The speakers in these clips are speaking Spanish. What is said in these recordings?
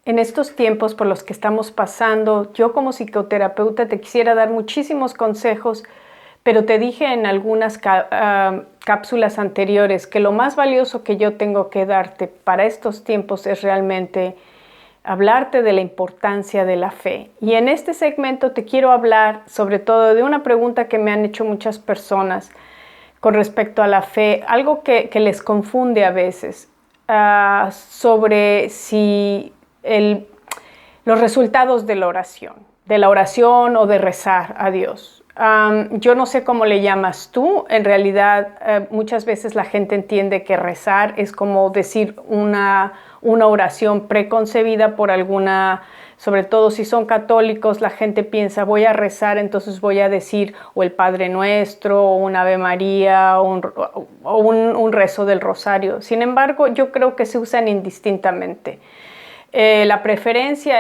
En estos tiempos por los que estamos pasando, yo como psicoterapeuta te quisiera dar muchísimos consejos, pero te dije en algunas cápsulas anteriores que lo más valioso que yo tengo que darte para estos tiempos es realmente hablarte de la importancia de la fe. Y en este segmento te quiero hablar sobre todo de una pregunta que me han hecho muchas personas con respecto a la fe, algo que les confunde a veces, sobre si los resultados de la oración o de rezar a Dios. Yo no sé cómo le llamas tú. En realidad, muchas veces la gente entiende que rezar es como decir una oración preconcebida por alguna, sobre todo si son católicos, la gente piensa voy a rezar, entonces voy a decir o el Padre Nuestro, o un Ave María, o un rezo del Rosario. Sin embargo, yo creo que se usan indistintamente. La preferencia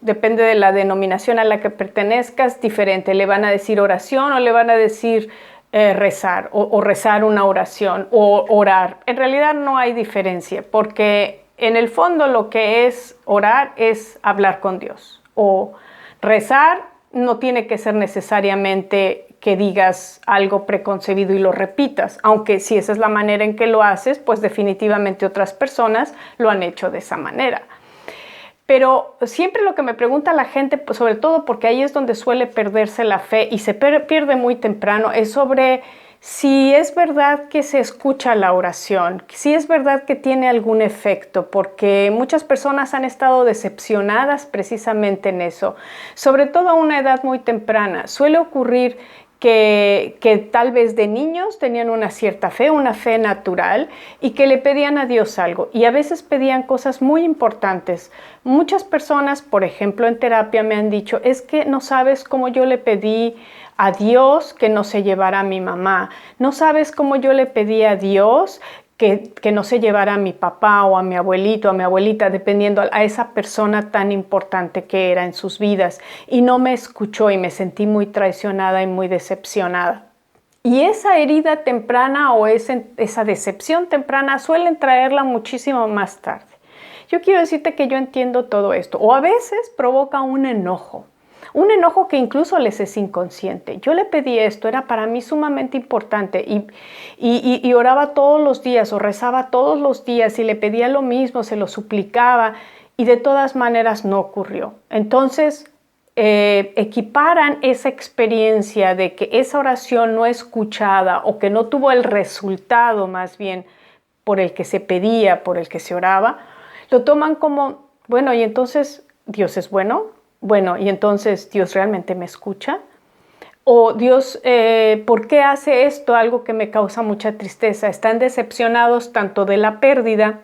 depende de la denominación a la que pertenezcas, diferente. Le van a decir oración o le van a decir rezar o rezar una oración o orar. En realidad no hay diferencia, porque en el fondo lo que es orar es hablar con Dios. O rezar no tiene que ser necesariamente que digas algo preconcebido y lo repitas, aunque si esa es la manera en que lo haces, pues definitivamente otras personas lo han hecho de esa manera. Pero siempre lo que me pregunta la gente, pues sobre todo porque ahí es donde suele perderse la fe y se pierde muy temprano, es sobre si es verdad que se escucha la oración, si es verdad que tiene algún efecto, porque muchas personas han estado decepcionadas precisamente en eso, sobre todo a una edad muy temprana. Suele ocurrir que tal vez de niños tenían una cierta fe, una fe natural, y que le pedían a Dios algo. Y a veces pedían cosas muy importantes. Muchas personas, por ejemplo, en terapia me han dicho, es que no sabes cómo yo le pedí a Dios que no se llevara a mi mamá. No sabes cómo yo le pedí a Dios que no se llevara a mi papá o a mi abuelito, a mi abuelita, dependiendo a esa persona tan importante que era en sus vidas. Y no me escuchó y me sentí muy traicionada y muy decepcionada. Y esa herida temprana o esa decepción temprana suelen traerla muchísimo más tarde. Yo quiero decirte que yo entiendo todo esto. O a veces provoca un enojo que incluso les es inconsciente. Yo le pedí esto, era para mí sumamente importante y oraba todos los días o rezaba todos los días y le pedía lo mismo, se lo suplicaba y de todas maneras no ocurrió. Entonces equiparan esa experiencia de que esa oración no escuchada o que no tuvo el resultado más bien por el que se pedía, por el que se oraba, lo toman como, bueno, y entonces Dios es bueno. Bueno, y entonces Dios realmente me escucha. O Dios, ¿por qué hace esto? Algo que me causa mucha tristeza. Están decepcionados tanto de la pérdida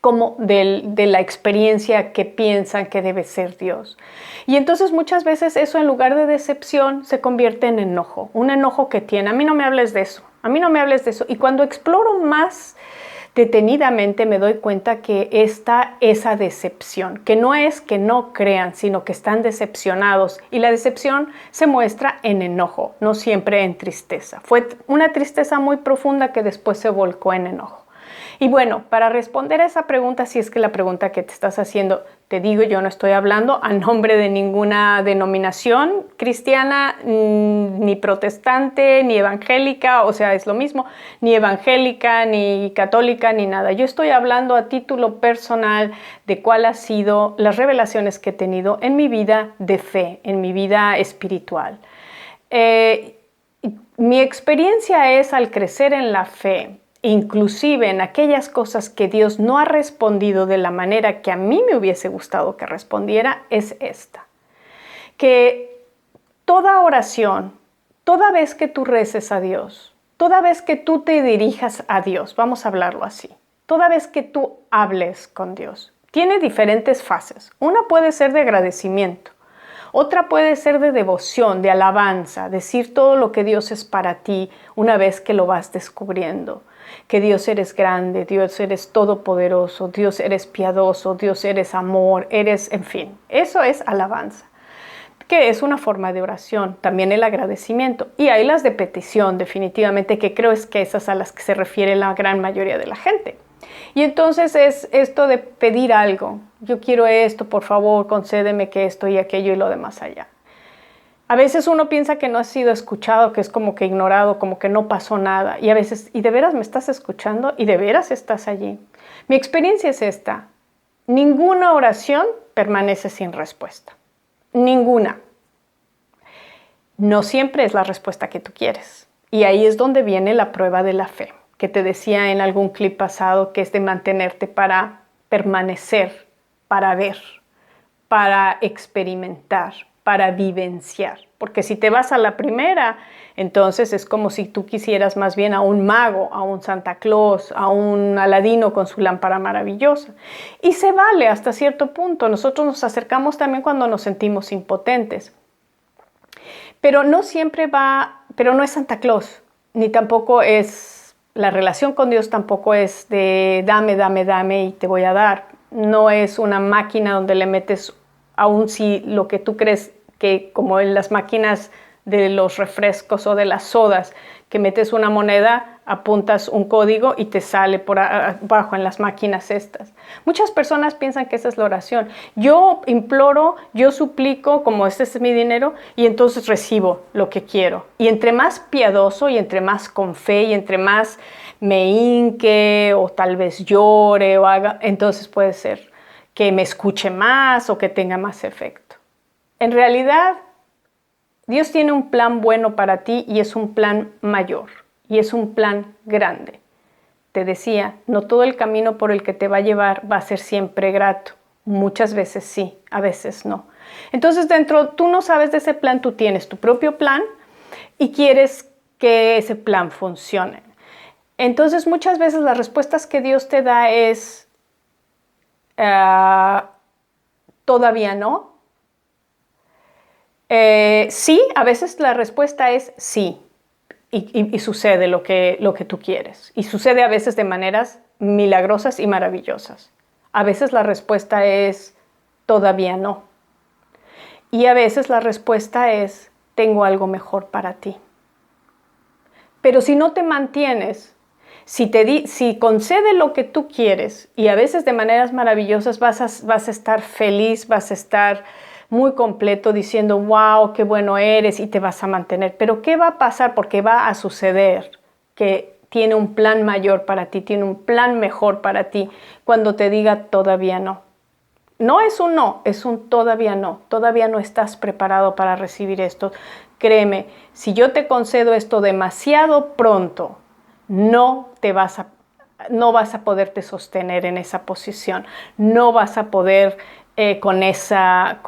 como de la experiencia que piensan que debe ser Dios. Y entonces muchas veces eso en lugar de decepción se convierte en enojo. Un enojo que tiene, a mí no me hables de eso, a mí no me hables de eso. Y cuando exploro más detenidamente me doy cuenta que está esa decepción, que no es que no crean, sino que están decepcionados. Y la decepción se muestra en enojo, no siempre en tristeza. Fue una tristeza muy profunda que después se volcó en enojo. Y bueno, para responder a esa pregunta, si es que la pregunta que te estás haciendo, te digo, yo no estoy hablando a nombre de ninguna denominación cristiana, ni protestante, ni evangélica, o sea, es lo mismo, ni evangélica, ni católica, ni nada. Yo estoy hablando a título personal de cuáles han sido las revelaciones que he tenido en mi vida de fe, en mi vida espiritual. Mi experiencia es al crecer en la fe, inclusive en aquellas cosas que Dios no ha respondido de la manera que a mí me hubiese gustado que respondiera, es esta. Que toda oración, toda vez que tú reces a Dios, toda vez que tú te dirijas a Dios, vamos a hablarlo así, toda vez que tú hables con Dios, tiene diferentes fases. Una puede ser de agradecimiento. Otra puede ser de devoción, de alabanza, decir todo lo que Dios es para ti una vez que lo vas descubriendo. Que Dios eres grande, Dios eres todopoderoso, Dios eres piadoso, Dios eres amor, en fin. Eso es alabanza, que es una forma de oración, también el agradecimiento. Y hay las de petición, definitivamente, que creo es que esas a las que se refiere la gran mayoría de la gente. Y entonces es esto de pedir algo, yo quiero esto, por favor, concédeme que esto y aquello y lo demás allá. A veces uno piensa que no ha sido escuchado, que es como que ignorado, como que no pasó nada. Y a veces, ¿y de veras me estás escuchando? ¿Y de veras estás allí? Mi experiencia es esta. Ninguna oración permanece sin respuesta. Ninguna. No siempre es la respuesta que tú quieres. Y ahí es donde viene la prueba de la fe, que te decía en algún clip pasado, que es de mantenerte para permanecer, para ver, para experimentar, para vivenciar. Porque si te vas a la primera, entonces es como si tú quisieras más bien a un mago, a un Santa Claus, a un Aladino con su lámpara maravillosa. Y se vale hasta cierto punto. Nosotros nos acercamos también cuando nos sentimos impotentes. Pero no siempre pero no es Santa Claus, ni tampoco es, la relación con Dios tampoco es de dame, dame, dame y te voy a dar. No es una máquina donde le metes, aun si lo que tú crees que, como en las máquinas de los refrescos o de las sodas, que metes una moneda, apuntas un código y te sale por abajo en las máquinas estas. Muchas personas piensan que esa es la oración. Yo imploro, yo suplico, como este es mi dinero, y entonces recibo lo que quiero. Y entre más piadoso y entre más con fe y entre más me hinque o tal vez llore o haga, entonces puede ser que me escuche más o que tenga más efecto. En realidad, Dios tiene un plan bueno para ti y es un plan mayor y es un plan grande. Te decía, no todo el camino por el que te va a llevar va a ser siempre grato. Muchas veces sí, a veces no. Entonces tú no sabes de ese plan, tú tienes tu propio plan y quieres que ese plan funcione. Entonces muchas veces las respuestas que Dios te da es todavía no. Sí, a veces la respuesta es sí y sucede lo que tú quieres y sucede a veces de maneras milagrosas y maravillosas. A veces la respuesta es todavía no y a veces la respuesta es tengo algo mejor para ti. Pero si no te mantienes, si concede lo que tú quieres y a veces de maneras maravillosas vas a estar feliz, vas a estar muy completo diciendo, wow, qué bueno eres y te vas a mantener. Pero ¿qué va a pasar? Porque va a suceder que tiene un plan mayor para ti, tiene un plan mejor para ti cuando te diga todavía no. No es un no, es un todavía no estás preparado para recibir esto. Créeme, si yo te concedo esto demasiado pronto, no vas a poderte sostener en esa posición, no vas a poder con esa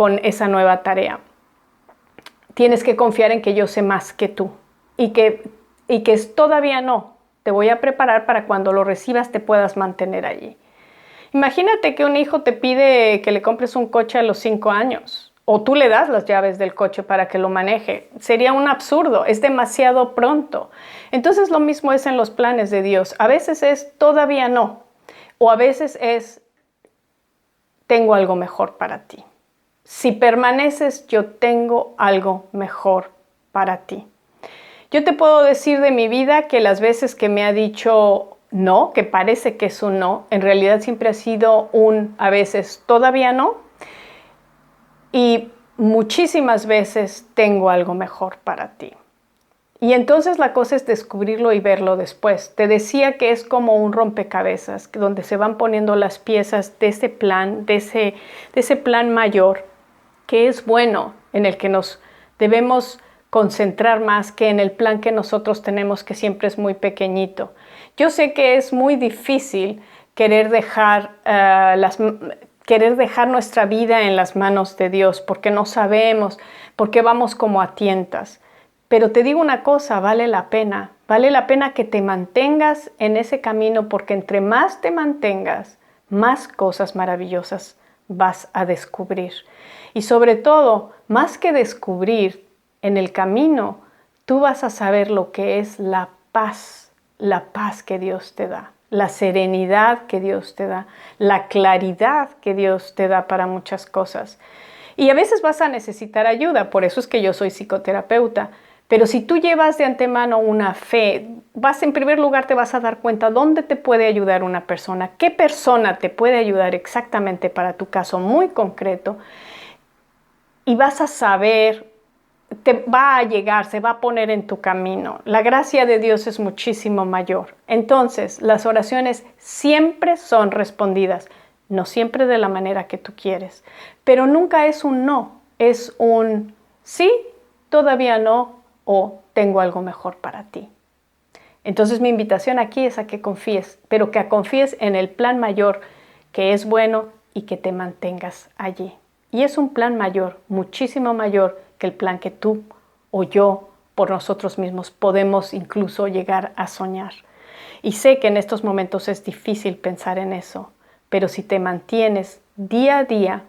nueva tarea. Tienes que confiar en que yo sé más que tú y que es todavía no. Te voy a preparar para cuando lo recibas te puedas mantener allí. Imagínate que un hijo te pide que le compres un coche a los 5 años o tú le das las llaves del coche para que lo maneje. Sería un absurdo, es demasiado pronto. Entonces lo mismo es en los planes de Dios. A veces es todavía no o a veces es tengo algo mejor para ti. Si permaneces, yo tengo algo mejor para ti. Yo te puedo decir de mi vida que las veces que me ha dicho no, que parece que es un no, en realidad siempre ha sido a veces todavía no, y muchísimas veces tengo algo mejor para ti. Y entonces la cosa es descubrirlo y verlo después. Te decía que es como un rompecabezas, donde se van poniendo las piezas de ese plan, de ese plan mayor, que es bueno, en el que nos debemos concentrar más que en el plan que nosotros tenemos, que siempre es muy pequeñito. Yo sé que es muy difícil querer dejar nuestra vida en las manos de Dios, porque no sabemos, porque vamos como a tientas. Pero te digo una cosa, vale la pena que te mantengas en ese camino, porque entre más te mantengas, más cosas maravillosas vas a descubrir. Y sobre todo, más que descubrir en el camino, tú vas a saber lo que es la paz que Dios te da, la serenidad que Dios te da, la claridad que Dios te da para muchas cosas. Y a veces vas a necesitar ayuda, por eso es que yo soy psicoterapeuta, Pero si tú llevas de antemano una fe, en primer lugar te vas a dar cuenta dónde te puede ayudar una persona, qué persona te puede ayudar exactamente para tu caso muy concreto, y vas a saber, te va a llegar, se va a poner en tu camino. La gracia de Dios es muchísimo mayor. Entonces, las oraciones siempre son respondidas, no siempre de la manera que tú quieres, pero nunca es un no, es un sí, todavía no, o tengo algo mejor para ti. Entonces mi invitación aquí es a que confíes, pero que confíes en el plan mayor, que es bueno, y que te mantengas allí. Y es un plan mayor, muchísimo mayor que el plan que tú o yo por nosotros mismos podemos incluso llegar a soñar. Y sé que en estos momentos es difícil pensar en eso, pero si te mantienes día a día,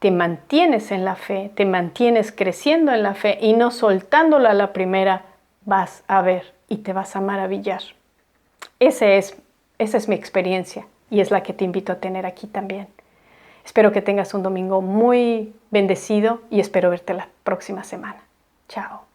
te mantienes en la fe, te mantienes creciendo en la fe y no soltándola a la primera, vas a ver y te vas a maravillar. Esa es mi experiencia y es la que te invito a tener aquí también. Espero que tengas un domingo muy bendecido y espero verte la próxima semana. Chao.